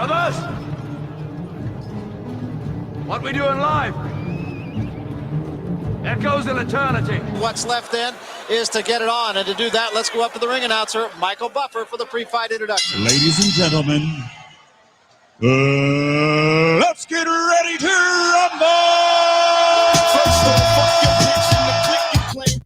Brothers! What we doing live? Echoes in eternity. What's left then is to get it on, and to do that, let's go up to the ring announcer, Michael Buffer, for the pre-fight introduction. Ladies and gentlemen, let's get ready to rumble! First off, fuck your bitch in the click you claim.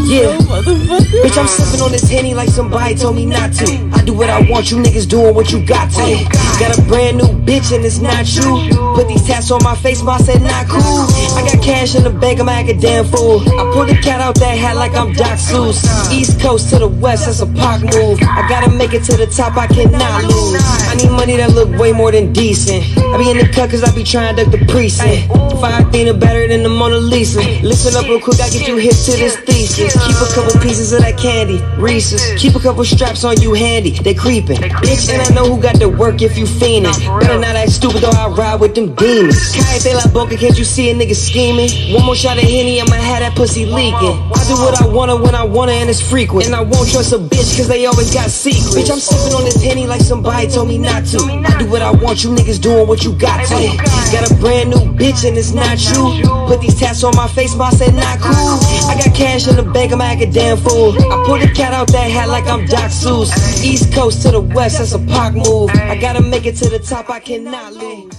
Yeah, bitch, I'm sipping on this Henny like somebody told me not to. I do what I want, you niggas doing what you got to. Got a brand new bitch and it's not you. Put these tats on my face, ma said not cool. I got cash in the bank, I'm like a damn fool. I pulled the cat out that hat like I'm Doc Seuss. East Coast to the west, that's a Pac move. I gotta make it to the top, I cannot lose. I need money that look way more than decent. I be in the cut cause I be trying to duck the precinct. Fire Athena better than the Mona Lisa. Listen up real quick, I get you hip to this thesis. Keep a couple pieces of that candy, Reese's. Keep a couple straps on you handy, they creepin'. Bitch, and I know who got to work if you fiendin'. Better not act stupid though, I ride with them demons. Cállate la boca, can't you see a nigga scheming? One more shot of Henny, I'ma have that pussy leaking. I do what I wanna when I wanna and it's frequent. And I won't trust a bitch cause they always got secrets. Bitch, I'm sipping on this Henny like somebody told me not to. I do what I want, you niggas doing what you got to. Got a brand new bitch and it's not you. Put these tats on my face, ma said not cool. I got cash in the bank, I'm like a damn fool. I pulled the cat out that hat like I'm Doc Seuss. East Coast to the west, that's a Pac move. I gotta make it to the top, I cannot lose.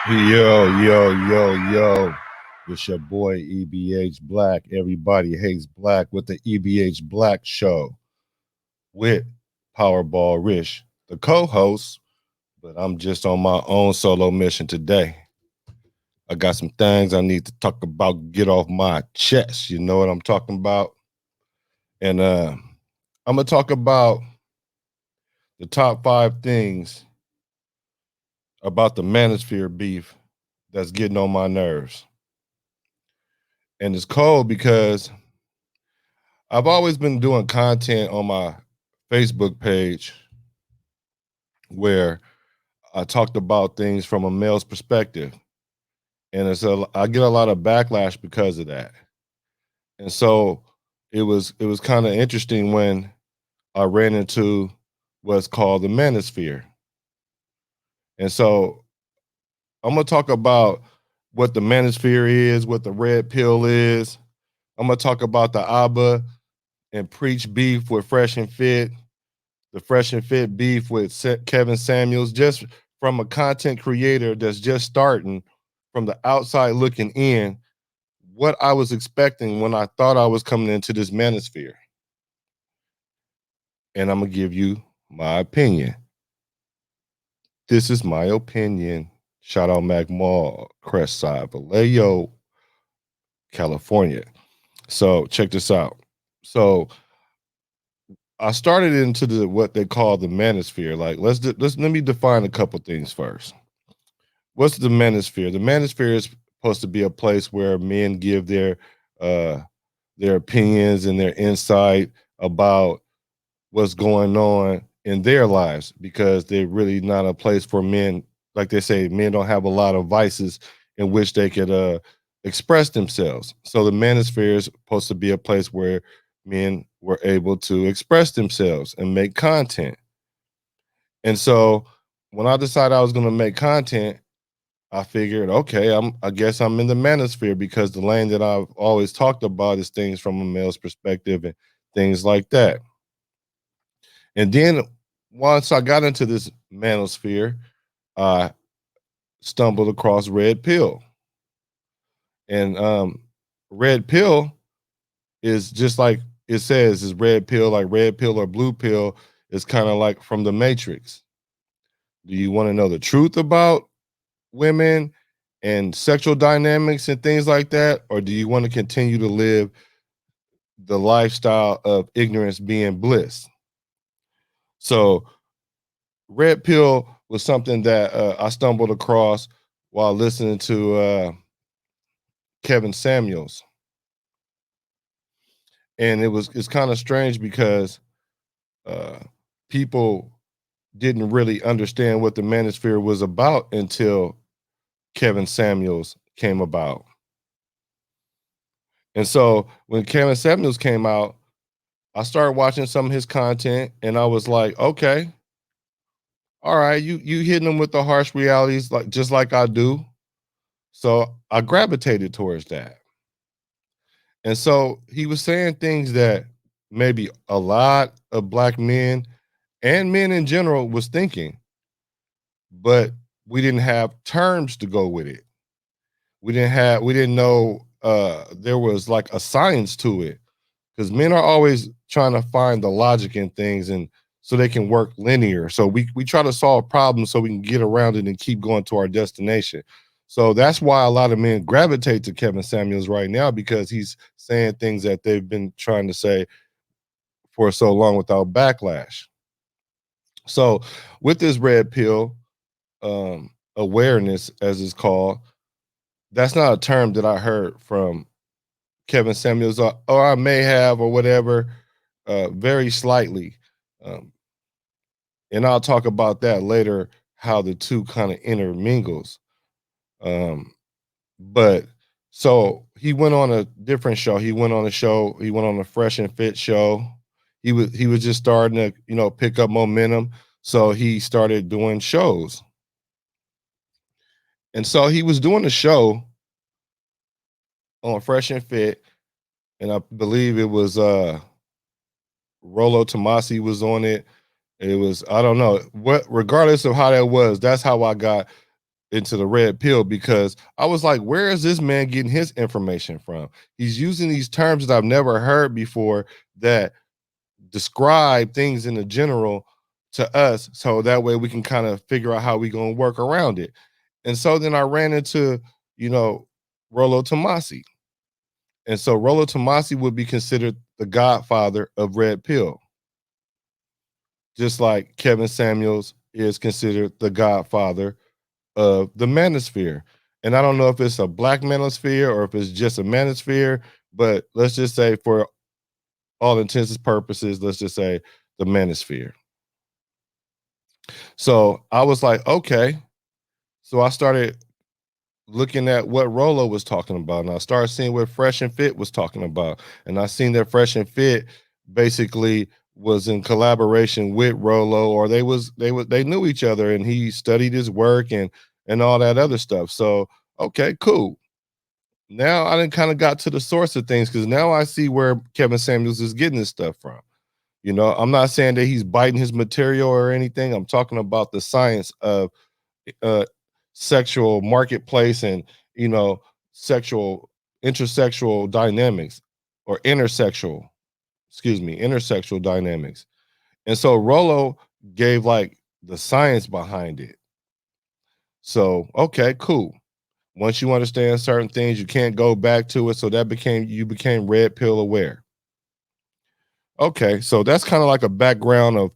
Yo. It's your boy E.B.H. Black. Everybody hates black with the E.B.H. Black Show with Powerball RISH, the co-host, but I'm just on my own solo mission today. I got some things I need to talk about, get off my chest. You know what I'm talking about? And I'm going to talk about the top 5 things about the MANOSPHERE beef that's getting on my nerves. And it's cold because I've always been doing content on my Facebook page where I talked about things from a male's perspective. And I get a lot of backlash because of that. And so it was kind of interesting when I ran into what's called the MANOSPHERE. And so I'm going to talk about what the MANOSPHERE is, what the red pill is. I'm going to talk about the ABBA and Preach beef with Fresh and Fit, the Fresh and Fit beef with Kevin Samuels, just from a content creator that's just starting, from the outside looking in, what I was expecting when I thought I was coming into this MANOSPHERE. And I'm going to give you my opinion. This is my opinion. Shout out Mac Mall, Crestside, Vallejo, California. So check this out. So I started into what they call the MANOSPHERE. Like, let me define a couple things first. What's the MANOSPHERE? The MANOSPHERE is supposed to be a place where men give their opinions and their insight about what's going on in their lives, because they're really not a place for men. Like they say, men don't have a lot of vices in which they could express themselves. So the MANOSPHERE is supposed to be a place where men were able to express themselves and make content. And so when I decided I was going to make content, I figured, okay, I guess I'm in the MANOSPHERE, because the lane that I've always talked about is things from a male's perspective and things like that. And then once I got into this MANOSPHERE, I stumbled across REDPILL. And REDPILL is just like it says, is red pill, like red pill or blue pill is kind of like from the Matrix. Do you want to know the truth about women and sexual dynamics and things like that? Or do you want to continue to live the lifestyle of ignorance being bliss? So red pill was something that I stumbled across while listening to Kevin Samuels. And it's kind of strange because people didn't really understand what the MANOSPHERE was about until Kevin Samuels came about. And so when Kevin Samuels came out, I started watching some of his content and I was like, okay, all right, you hitting them with the harsh realities like just like I do. So I gravitated towards that. And so he was saying things that maybe a lot of black men and men in general was thinking, but we didn't have terms to go with it. We didn't know there was like a science to it, because men are always trying to find the logic in things and so they can work linear. So we try to solve problems so we can get around it and keep going to our destination. So that's why a lot of men gravitate to Kevin Samuels right now, because he's saying things that they've been trying to say for so long without backlash. So with this red pill awareness, as it's called, that's not a term that I heard from Kevin Samuels, or I may have, or whatever, very slightly. Um, and I'll talk about that later, how the two kind of intermingles. Um, but so he went on a different show. He went on a Fresh and Fit show. He was just starting to, pick up momentum. So he started doing shows. And so he was doing a show on Fresh and Fit, and I believe it was Rollo Tomasi was on it. It was, I don't know what, regardless of how that was, that's how I got into the red pill, because I was like, where is this man getting his information from? He's using these terms that I've never heard before that describe things in the general to us, so that way we can kind of figure out how we gonna work around it. And so then I ran into, Rollo Tomasi. And so Rollo Tomasi would be considered the godfather of red pill, just like Kevin Samuels is considered the godfather of the manosphere. And I don't know if it's a black manosphere or if it's just a manosphere, but let's just say, for all intents and purposes, let's just say the manosphere. So I was like, okay. So I started looking at what Rollo was talking about, and I started seeing what Fresh and Fit was talking about. And I seen that Fresh and Fit basically was in collaboration with Rollo, or they knew each other, and he studied his work and all that other stuff. So okay, cool. Now I done kind of got to the source of things, because now I see where Kevin Samuels is getting this stuff from. I'm not saying that he's biting his material or anything. I'm talking about the science of uh sexual marketplace and, sexual intersexual dynamics, or intersexual dynamics. And so Rollo gave like the science behind it. So okay, cool. Once you understand certain things, you can't go back to it. So you became red pill aware. Okay, so that's kind of like a background of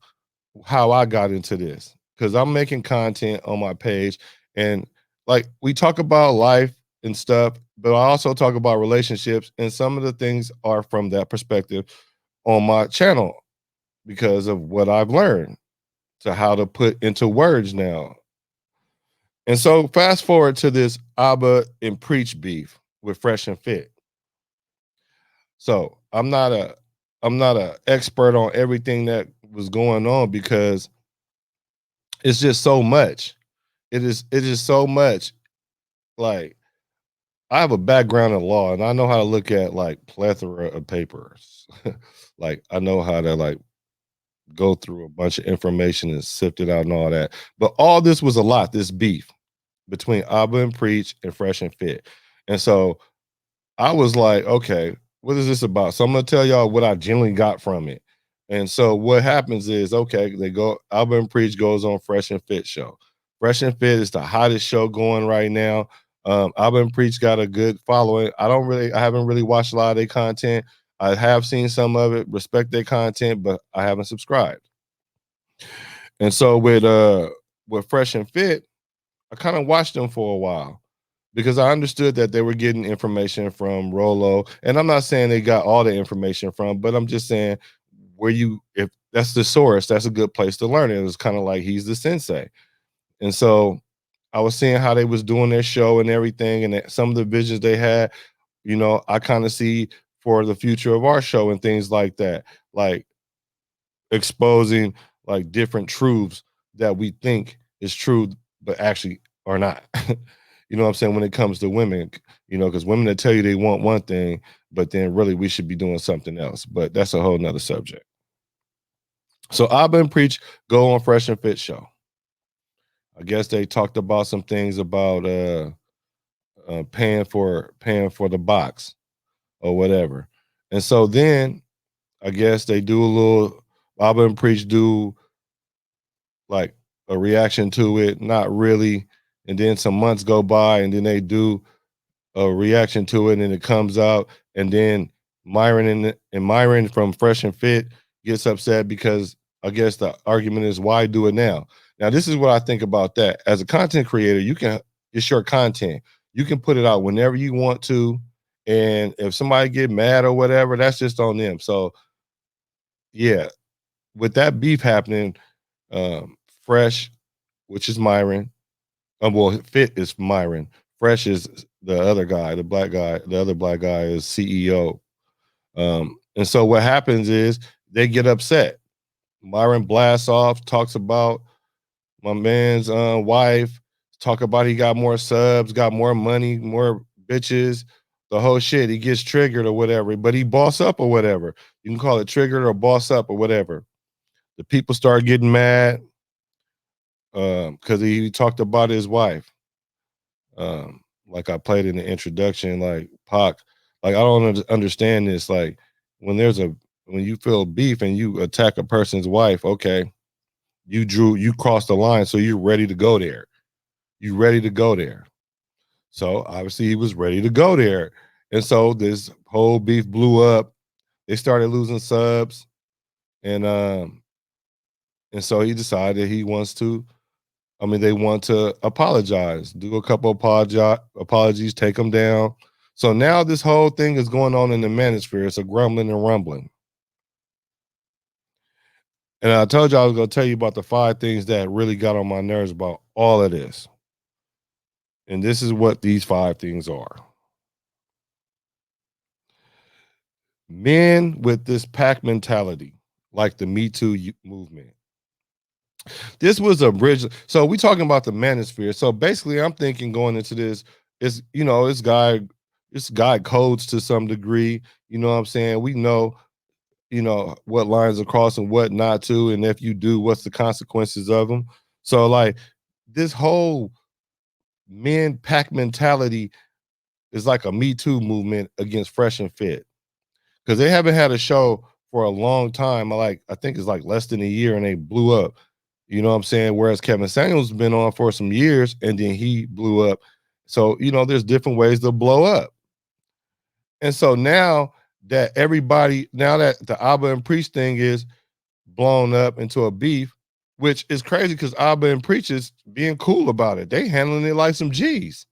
how I got into this, because I'm making content on my page, and like we talk about life and stuff, but I also talk about relationships, and some of the things are from that perspective on my channel because of what I've learned to how to put into words now. And so fast forward to this Abba and Preach beef with Fresh and Fit. So I'm not a expert on everything that was going on, because it's just so much. It is so much. Like, I have a background in law, and I know how to look at like plethora of papers. Like, I know how to like go through a bunch of information and sift it out and all that. But all this was a lot, this beef between Abba and Preach and Fresh and Fit. And so I was like, okay, what is this about? So I'm gonna tell y'all what I genuinely got from it. And so what happens is, okay, Abba and Preach goes on Fresh and Fit show. Fresh and Fit is the hottest show going right now. Abba and Preach got a good following. I haven't really watched a lot of their content. I have seen some of it, respect their content, but I haven't subscribed. And so with Fresh and Fit, I kind of watched them for a while, because I understood that they were getting information from Rollo. And I'm not saying they got all the information from, but I'm just saying, if that's the source, that's a good place to learn it. It's kind of like he's the sensei. And so I was seeing how they was doing their show and everything, and some of the visions they had, you know, I kind of see for the future of our show and things like that, like exposing like different truths that we think is true, but actually are not. You know what I'm saying? When it comes to women, you know, because women that tell you they want one thing, but then really we should be doing something else. But that's a whole nother subject. So I've been preach go on Fresh and Fit show. I guess they talked about some things about paying for the box or whatever. And so then I guess they do a little Bob and Preach do like a reaction to it, not really. And then some months go by and then they do a reaction to it and it comes out. And then Myron and Myron from Fresh and Fit gets upset because I guess the argument is why do it now? Now, this is what I think about that. As a content creator, it's your content. You can put it out whenever you want to. And if somebody get mad or whatever, that's just on them. So yeah, with that beef happening, Fresh, which is Myron, well, Fit is Myron. Fresh is the other guy, the black guy. The other black guy is CEO. And so what happens is they get upset. Myron blasts off, talks about my man's wife, talk about he got more subs, got more money, more bitches, the whole shit. He gets triggered or whatever, but he boss up or whatever. You can call it triggered or boss up or whatever. The people start getting mad because he talked about his wife. Like I played in the introduction, like Pac, like I don't understand this. Like when you feel beef and you attack a person's wife, okay, you crossed the line, so you're ready to go there. You ready to go there. So obviously he was ready to go there. And so this whole beef blew up. They started losing subs. And so he decided they want to apologize, do a couple apologies, take them down. So now this whole thing is going on in the manosphere. It's a grumbling and rumbling. And I told you I was going to tell you about the 5 things that really got on my nerves about all of this. And this is what these 5 things are. Men with this pack mentality, like the Me Too movement. This was a bridge. So we talking about the manosphere. So basically, I'm thinking going into this is, you know, this guy codes to some degree. You know what I'm saying? We know, you know, what lines are crossed and what not to, and if you do, what's the consequences of them. So like this whole men pack mentality is like a Me Too movement against Fresh and Fit because they haven't had a show for a long time. I think it's like less than a year, and they blew up. You know what I'm saying? Whereas Kevin Samuels has been on for some years and then he blew up. So, you know, there's different ways to blow up. And so now that the Abba and Preach thing is blown up into a beef, which is crazy because Abba and Preach is being cool about it. They handling it like some G's.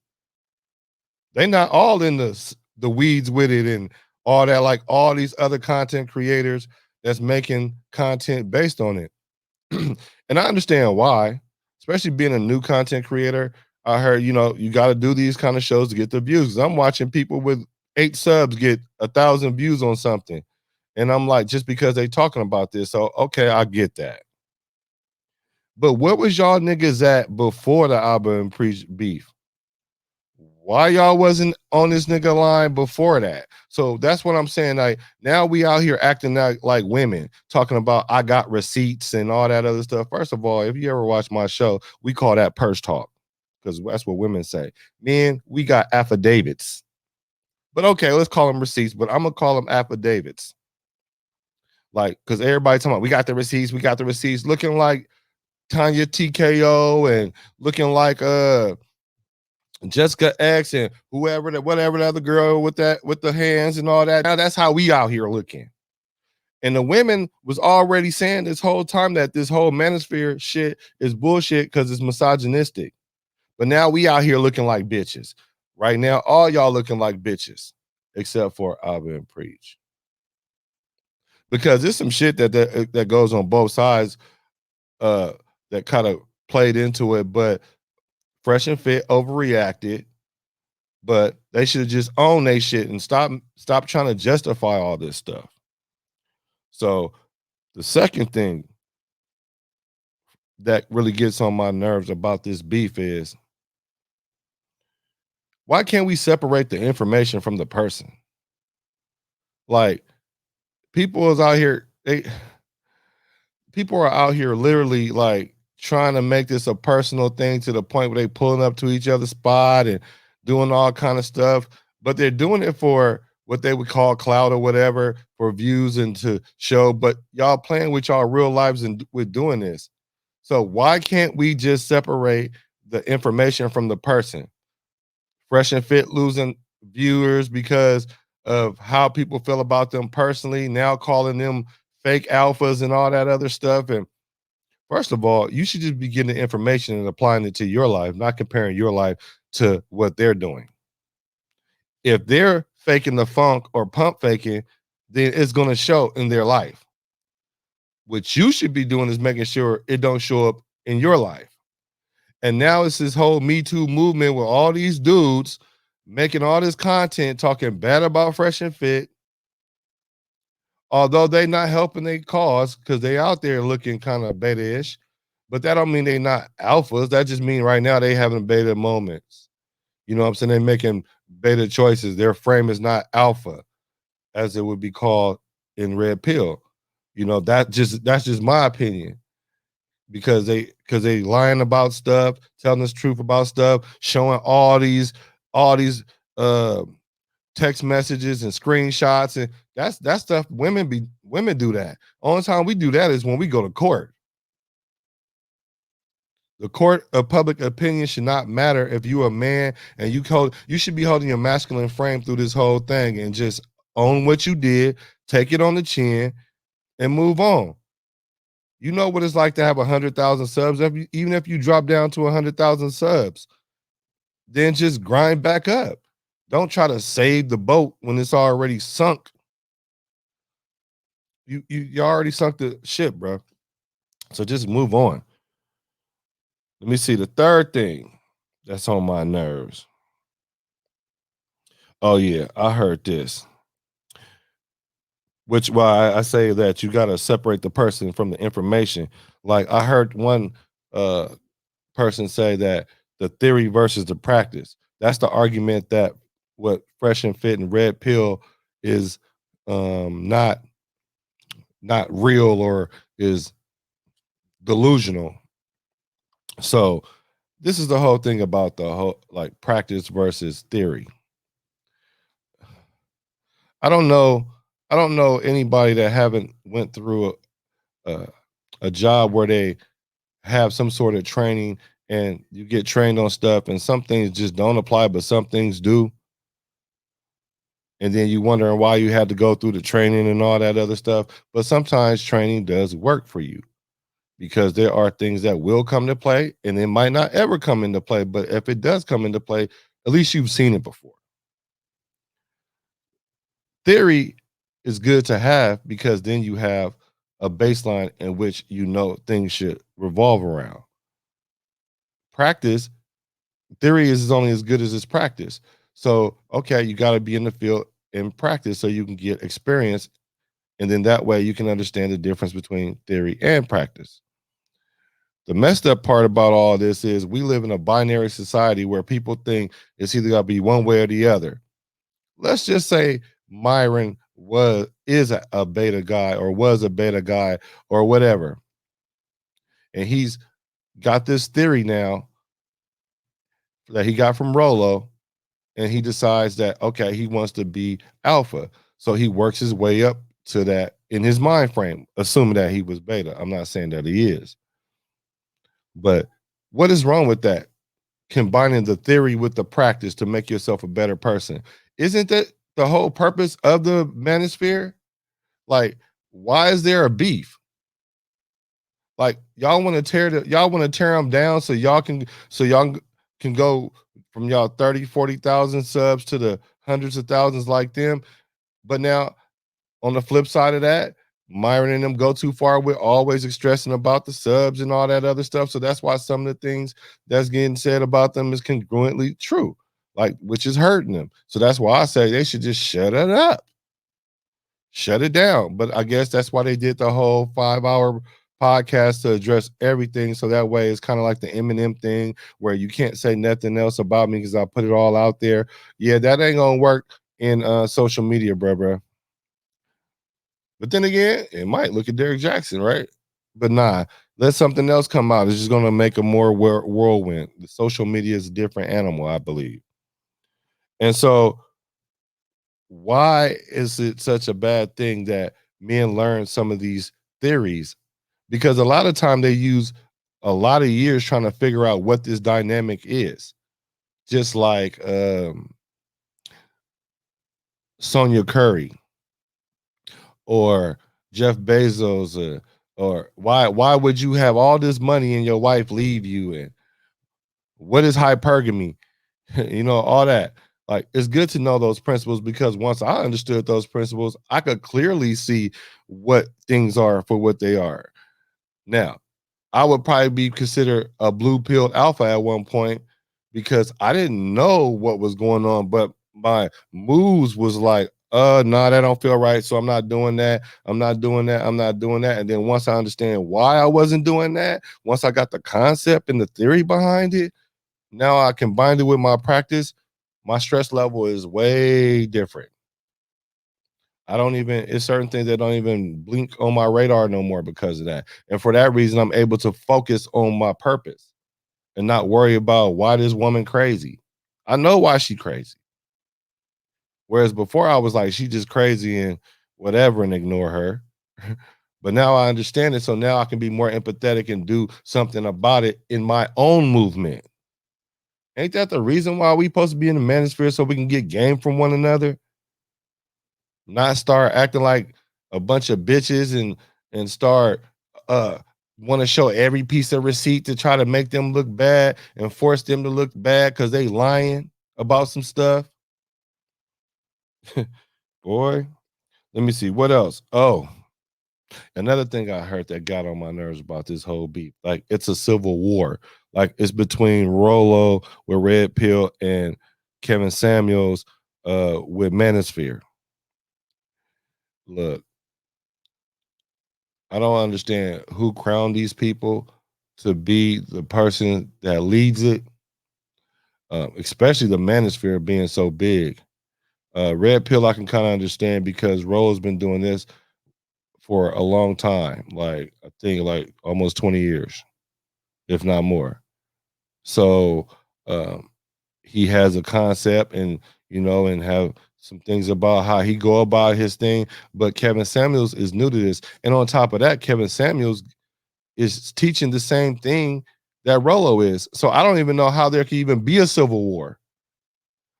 They not all in the weeds with it and all that, like all these other content creators that's making content based on it. And I understand why, especially being a new content creator. I heard, you know, you got to do these kind of shows to get the views. I'm watching people with 8 subs get 1,000 views on something. And I'm like, just because they talking about this. So, okay, I get that. But where was y'all niggas at before the Abba and Preach beef? Why y'all wasn't on this nigga line before that? So that's what I'm saying. Like now we out here acting like women, talking about I got receipts and all that other stuff. First of all, if you ever watch my show, we call that purse talk because that's what women say. Men, we got affidavits. But okay, let's call them receipts, but I'm gonna call them affidavits. Like, because everybody talking about we got the receipts, looking like Tanya TKO and looking like Jessica X and whatever the other girl with the hands and all that. Now that's how we out here looking. And the women was already saying this whole time that this whole manosphere shit is bullshit because it's misogynistic. But now we out here looking like bitches. Right now, all y'all looking like bitches, except for Abba and Preach. Because there's some shit that goes on both sides that kind of played into it. But Fresh and Fit overreacted, but they should have just owned their shit and stop trying to justify all this stuff. So the second thing that really gets on my nerves about this beef is, why can't we separate the information from the person? Like, people is out here, people are out here literally like trying to make this a personal thing to the point where they pulling up to each other's spot and doing all kind of stuff, but they're doing it for what they would call clout or whatever, for views and to show, but y'all playing with y'all real lives and with doing this. So why can't we just separate the information from the person? Fresh and Fit losing viewers because of how people feel about them personally, now calling them fake alphas and all that other stuff. And first of all, you should just be getting the information and applying it to your life, not comparing your life to what they're doing. If they're faking the funk or pump faking, then it's going to show in their life. What you should be doing is making sure it don't show up in your life. And now it's this whole Me Too movement with all these dudes making all this content talking bad about Fresh and Fit, although they not helping their cause because they out there looking kind of beta-ish. But that don't mean they not alphas. That just mean right now they having beta moments. You know what I'm saying? They're making beta choices. Their frame is not alpha, as it would be called in Red Pill. You know, that's just my opinion. Because they lying about stuff, telling us truth about stuff, showing all these text messages and screenshots, and that's stuff women do that. Only time we do that is when we go to court. The court of public opinion should not matter if you're a man and you should be holding your masculine frame through this whole thing and just own what you did, take it on the chin, and move on. You know what it's like to have 100,000 subs. Even if you drop down to 100,000 subs, then just grind back up. Don't try to save the boat when it's already sunk. You already sunk the ship, bro. So just move on. Let me see the third thing that's on my nerves. Oh yeah, I heard this. Which why I say that you got to separate the person from the information. Like I heard one person say that the theory versus the practice. That's the argument that what Fresh and Fit and Red Pill is not real or is delusional. So this is the whole thing about the whole like practice versus theory. I don't know anybody that haven't went through a job where they have some sort of training and you get trained on stuff and some things just don't apply, but some things do. And then you wondering why you had to go through the training and all that other stuff. But sometimes training does work for you because there are things that will come to play and it might not ever come into play. But if it does come into play, at least you've seen it before. Theory is good to have because then you have a baseline in which you know things should revolve around. Practice, theory is only as good as its practice. So, okay, you got to be in the field and practice so you can get experience. And then that way you can understand the difference between theory and practice. The messed up part about all this is we live in a binary society where people think it's either got to be one way or the other. Let's just say Myron is a beta guy or was a beta guy or whatever. And he's got this theory now that he got from Rolo, and he decides that, okay, he wants to be alpha. So he works his way up to that in his mind frame, assuming that he was beta. I'm not saying that he is. But what is wrong with that? Combining the theory with the practice to make yourself a better person. Isn't that the whole purpose of the manosphere? Like, why is there a beef? Like, y'all want to tear them down so y'all can go from y'all 30, 40,000 subs to the hundreds of thousands like them. But now on the flip side of that, Myron and them go too far with always stressing about the subs and all that other stuff. So that's why some of the things that's getting said about them is congruently true, like, which is hurting them. So that's why I say they should just shut it up, shut it down. But I guess that's why they did the whole 5-hour podcast to address everything. So that way it's kind of like the Eminem thing where you can't say nothing else about me because I put it all out there. Yeah, that ain't gonna work in social media, bro. But then again, it might. Look at Derrick Jackson, right? But nah, let something else come out. It's just going to make a more whirlwind. The social media is a different animal, I believe. And so, why is it such a bad thing that men learn some of these theories? Because a lot of time they use a lot of years trying to figure out what this dynamic is. Just like Sonia Curry or Jeff Bezos, or why would you have all this money and your wife leave you? And what is hypergamy? You know, all that. Like, it's good to know those principles because once I understood those principles, I could clearly see what things are for what they are. Now, I would probably be considered a blue pill alpha at one point because I didn't know what was going on, but my moves was like, no, that don't feel right. So I'm not doing that. I'm not doing that. I'm not doing that. And then once I understand why I wasn't doing that, once I got the concept and the theory behind it, now I combined it with my practice, my stress level is way different. I don't even, it's certain things that don't even blink on my radar no more because of that. And for that reason, I'm able to focus on my purpose and not worry about why this woman crazy. I know why she crazy. Whereas before I was like, she just crazy and whatever and ignore her. But now I understand it. So now I can be more empathetic and do something about it in my own movement. Ain't that the reason why we supposed to be in the manosphere so we can get game from one another? Not start acting like a bunch of bitches and start want to show every piece of receipt to try to make them look bad and force them to look bad because they lying about some stuff. Boy, let me see what else. Oh, another thing I heard that got on my nerves about this whole beef, like it's a civil war. Like it's between Rolo with Red Pill and Kevin Samuels with Manosphere. Look, I don't understand who crowned these people to be the person that leads it, especially the Manosphere being so big. Red Pill, I can kind of understand because Rolo's been doing this for a long time, like I think like almost 20 years, if not more. So he has a concept and and have some things about how he go about his thing. But Kevin Samuels is new to this. And on top of that, Kevin Samuels is teaching the same thing that Rolo is. So I don't even know how there could even be a civil war.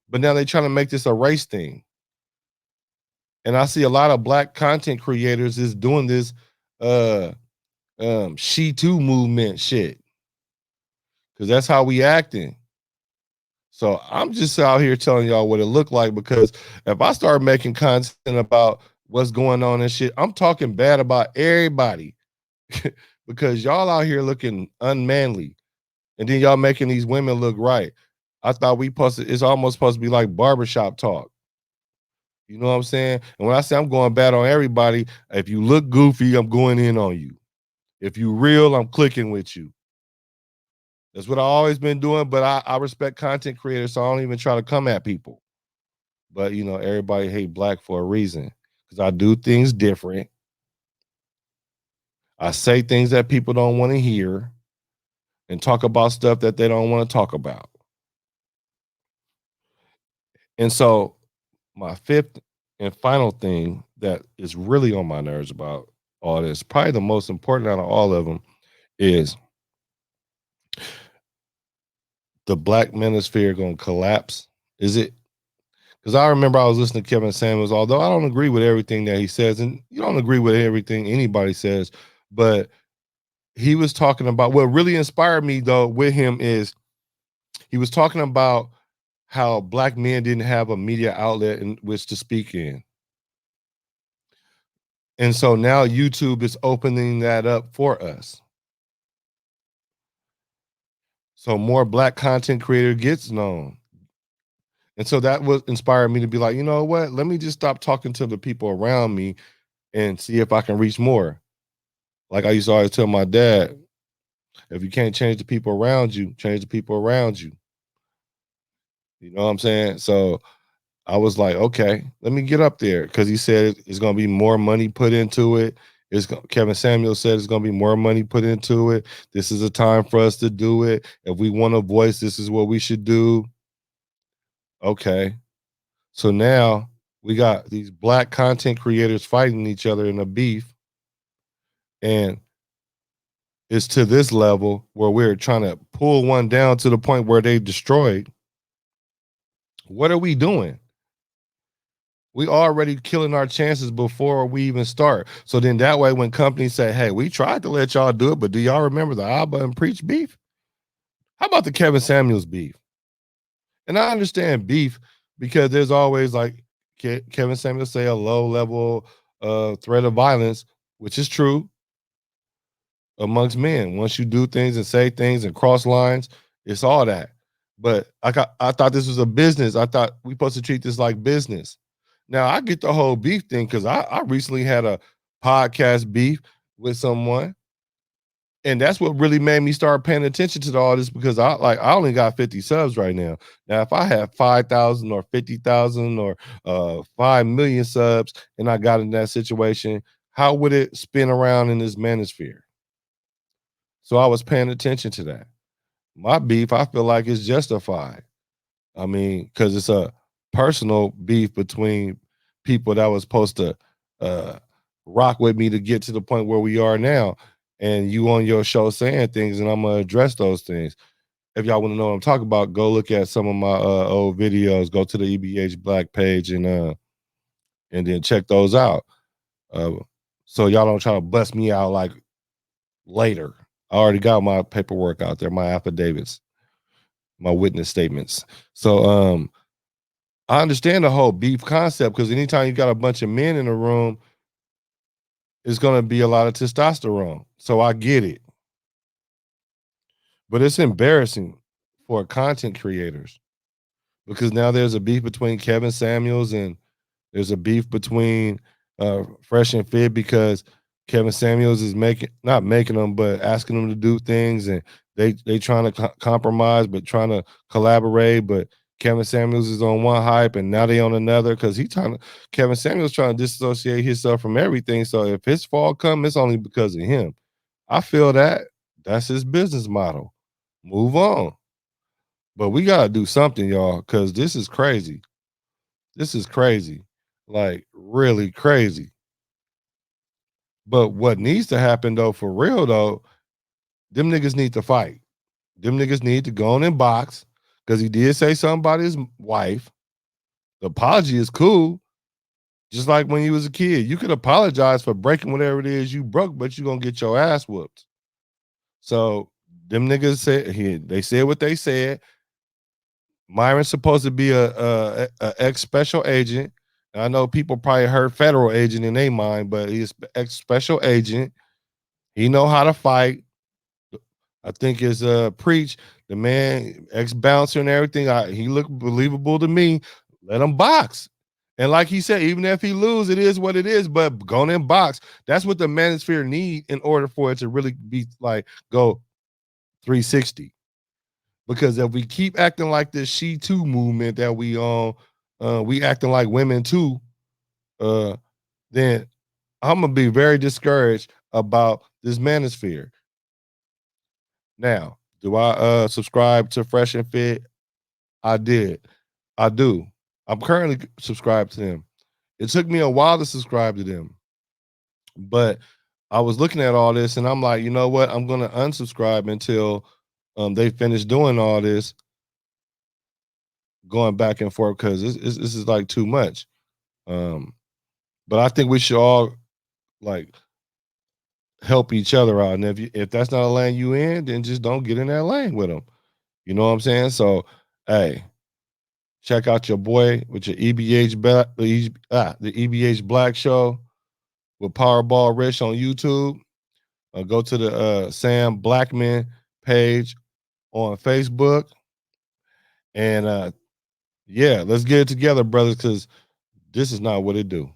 But now they're trying to make this a race thing. And I see a lot of black content creators is doing this she too movement shit. Cause that's how we acting. So I'm just out here telling y'all what it looked like because if I start making content about what's going on and shit, I'm talking bad about everybody because y'all out here looking unmanly and then y'all making these women look right. I thought it's almost supposed to be like barbershop talk. You know what I'm saying? And when I say I'm going bad on everybody, if you look goofy, I'm going in on you. If you real, I'm clicking with you. That's what I always been doing, but I respect content creators, so I don't even try to come at people. But everybody hate black for a reason. Because I do things different. I say things that people don't want to hear and talk about stuff that they don't want to talk about. And so my fifth and final thing that is really on my nerves about all this, probably the most important out of all of them, is the black manosphere going to collapse. Is it? Because I remember I was listening to Kevin Samuels, although I don't agree with everything that he says, and you don't agree with everything anybody says, but he was talking about what really inspired me though with him is he was talking about how black men didn't have a media outlet in which to speak in. And so now YouTube is opening that up for us. So more black content creator gets known. And so that was inspired me to be like, you know what? Let me just stop talking to the people around me and see if I can reach more. Like I used to always tell my dad, if you can't change the people around you, change the people around you. You know what I'm saying? So I was like, okay, let me get up there because he said it's going to be more money put into it. Kevin Samuel said it's going to be more money put into it. This is a time for us to do it. If we want a voice, this is what we should do. Okay. So now we got these black content creators fighting each other in a beef. And it's to this level where we're trying to pull one down to the point where they destroyed. What are we doing? We already killing our chances before we even start. So then that way, when companies say, hey, we tried to let y'all do it, but do y'all remember the Abba and Preach beef? How about the Kevin Samuels beef? And I understand beef because there's always like Kevin Samuels say a low level threat of violence, which is true amongst men. Once you do things and say things and cross lines, it's all that. But I thought this was a business. I thought we supposed to treat this like business. Now I get the whole beef thing because I recently had a podcast beef with someone, and that's what really made me start paying attention to all this because I only got 50 subs right now. Now if I had 5,000 or 50,000 or 5 million subs and I got in that situation, how would it spin around in this manosphere? So I was paying attention to that. My beef, I feel like is justified. I mean, because it's a personal beef between people that was supposed to uh, rock with me to get to the point where we are now. And you on your show saying things, and I'm gonna address those things. If y'all want to know what I'm talking about, go look at some of my old videos. Go to the E.B.H Black page and then check those out. So y'all don't try to bust me out like later. I already got my paperwork out there, my affidavits, my witness statements. So I understand the whole beef concept because anytime you got a bunch of men in a room, it's gonna be a lot of testosterone. So I get it. But it's embarrassing for content creators because now there's a beef between Kevin Samuels and there's a beef between Fresh and Fit because Kevin Samuels is not making them, but asking them to do things, and they trying to compromise, but trying to collaborate. But Kevin Samuels is on one hype, and now they on another because Kevin Samuels trying to disassociate himself from everything. So if his fall comes, it's only because of him. I feel that's his business model. Move on. But we gotta do something, y'all, because this is crazy. This is crazy. Like really crazy. But what needs to happen though, for real though, them niggas need to fight. Them niggas need to go on and box because he did say something about his wife. The apology is cool. Just like when you was a kid, you could apologize for breaking whatever it is you broke, but you're gonna get your ass whooped. So them niggas they said what they said. Myron's supposed to be a ex special agent. I know people probably heard federal agent in their mind, but he's ex special agent. He know how to fight. I think his Preach, the man, ex bouncer and everything. He looked believable to me. Let him box. And like he said, even if he lose, it is what it is. But go in box. That's what the manosphere need in order for it to really be like go 360. Because if we keep acting like this She Too movement that we on, we acting like women too, then I'm gonna be very discouraged about this manosphere. Now, do I subscribe to Fresh and Fit? I did. I do. I'm currently subscribed to them. It took me a while to subscribe to them, but I was looking at all this and I'm like, you know what? I'm gonna unsubscribe until they finish doing all this, going back and forth because this is like too much. But I think we should all like help each other out. And if that's not a lane you in, then just don't get in that lane with them. You know what I'm saying? So, hey, check out your boy with your the E.B.H Black Show. with Powerball Rich on YouTube. Go to the Sam Blackman page on Facebook. And yeah, let's get it together, brothers, because this is not what it do.